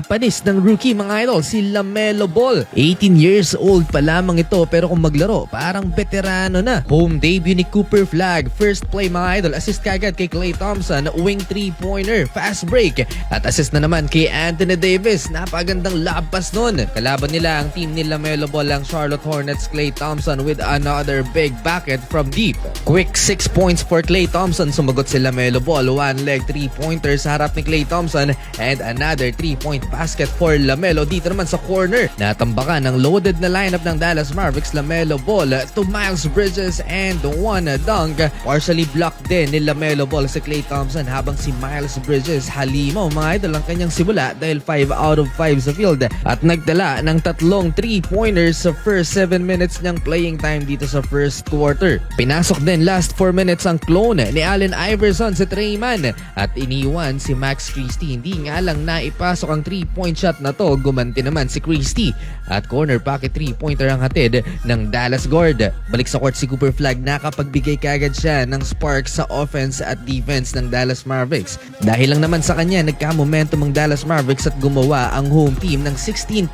Napanis ng rookie mga idol si LaMelo Ball. 18 years old pa lamang ito pero kung maglaro parang veterano na. Home debut ni Cooper Flagg. First play mga idol, assist kagad kay Klay Thompson, wing 3-pointer, fast break. At assist na naman kay Anthony Davis. Napagandang lob pass nun. Kalaban nila ang team ni LaMelo Ball ang Charlotte Hornets. Klay Thompson with another big bucket from deep. Quick 6 points for Klay Thompson. Sumagot si LaMelo Ball. One leg 3-pointer sa harap ni Klay Thompson and another 3-point basket for LaMelo. Dito naman sa corner, natambakan ng loaded na lineup ng Dallas Mavericks. LaMelo Ball to Miles Bridges and one dunk. Partially blocked din ni LaMelo Ball si Klay Thompson habang si Miles Bridges halimaw mga idol ang kanyang simula dahil 5 out of 5 sa field at nagdala ng tatlong 3-pointers sa first 7 minutes niyang playing time dito sa first quarter. Pinasok din last 4 minutes ang clone ni Allen Iverson sa Trey Mann at iniwan si Max Christie. Hindi nga lang naipasok ang 3-point shot na to, gumanti naman si Christie at corner pocket 3-pointer ang hatid ng Dallas guard. Balik sa court si Cooper Flagg, nakapagbigay kagad siya ng spark sa offense at defense ng Dallas Mavericks. Dahil lang naman sa kanya nagka-momentum ang Dallas Mavericks at gumawa ang home team ng 16-0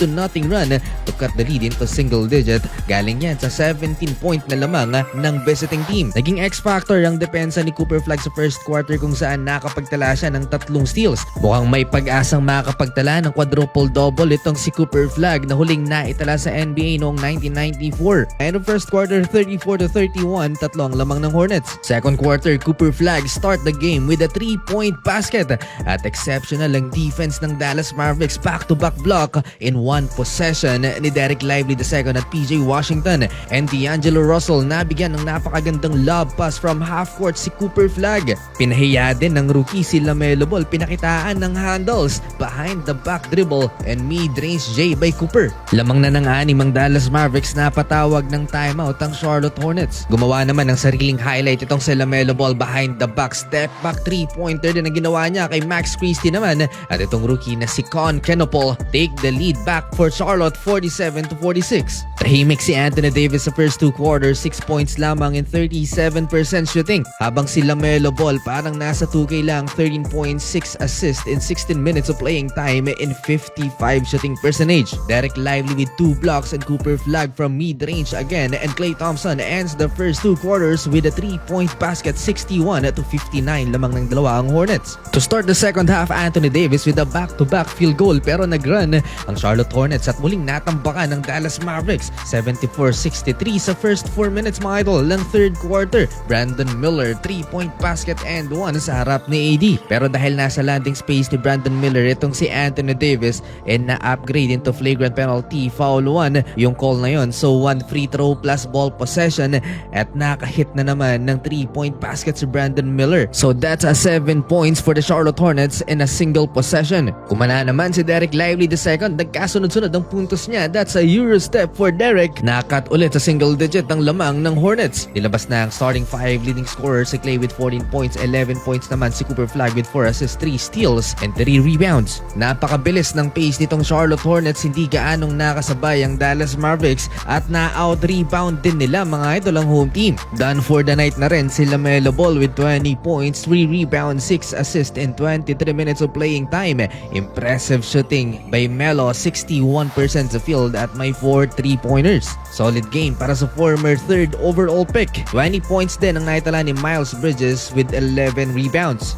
run to cut the lead into single digit. Galing yan sa 17-point na lamang ng visiting team. Naging X-factor ang depensa ni Cooper Flagg sa first quarter kung saan nakapagtala siya ng 3 steals. Mukhang may pag-asang makakapagtala ng quadruple-double itong si Cooper Flagg na huling naitala sa NBA noong 1994. End of first quarter, 34-31, tatlo ang lamang ng Hornets. Second quarter, Cooper Flagg start the game with a 3-point basket at exceptional ang defense ng Dallas Mavericks. Back-to-back block in one possession ni Derek Lively II at PJ Washington and D'Angelo Russell. Nabigyan ng napakagandang lob pass from half-court si Cooper Flagg. Pinahiya din ng rookie si LaMelo Ball. Pinakitaan ng handles, behind the back dribble and mid-range J by Cooper. Lamang na ng 6 ang Dallas Mavericks na patawag ng timeout ang Charlotte Hornets. Gumawa naman ng sariling highlight itong si LaMelo Ball, behind the back step back 3-pointer din na ginawa niya kay Max Christie naman at itong rookie na si Con Kenopol take the lead back for Charlotte 47-46. Tahimik si Anthony Davis sa first 2 quarters, 6 points lamang in 37% shooting habang si LaMelo Ball parang nasa 2K lang, 13.6 assists in 16 minutes of playing time in 55 shooting percentage. Derek Lively with 2 blocks and Cooper Flagg from mid-range again, and Klay Thompson ends the first 2 quarters with a 3-point basket, 61-59 lamang ng dalawa ang Hornets. To start the second half, Anthony Davis with a back-to-back field goal pero nag-run ang Charlotte Hornets at muling natambakan ng Dallas Mavericks. 74-63 sa first 4 minutes mga idol ng third quarter. Brandon Miller 3-point basket and one sa harap ni AD. Pero dahil nasa landing space ni Brandon Miller itong si Anthony Davis and na-upgrade into flagrant penalty, foul 1 yung call na yon. So 1 free throw plus ball possession at nakahit na naman ng 3-point basket si Brandon Miller. So that's a 7 points for the Charlotte Hornets in a single possession. Kumana naman si Derek Lively II, nagkasunod-sunod ang puntos niya. That's a Euro step for Derek. Nakat ulit sa single digit ang lamang ng Hornets. Nilabas na ang starting 5 leading scorers, si Klay with 14 points, 11 points naman si Cooper Flagg with 4 assists, 3 steals and 3 rebounds. Napakabilis ng pace nitong Charlotte Hornets, hindi gaanong nakasabay ang Dallas Mavericks at na-out-rebound din nila mga idol ang home team. Done for the night na rin si LaMelo Ball with 20 points, 3 rebounds, 6 assists in 23 minutes of playing time. Impressive shooting by Melo, 61% sa field at may 4 3-pointers. Solid game para sa former third overall pick. 20 points din ang naitala ni Miles Bridges with 11 rebounds.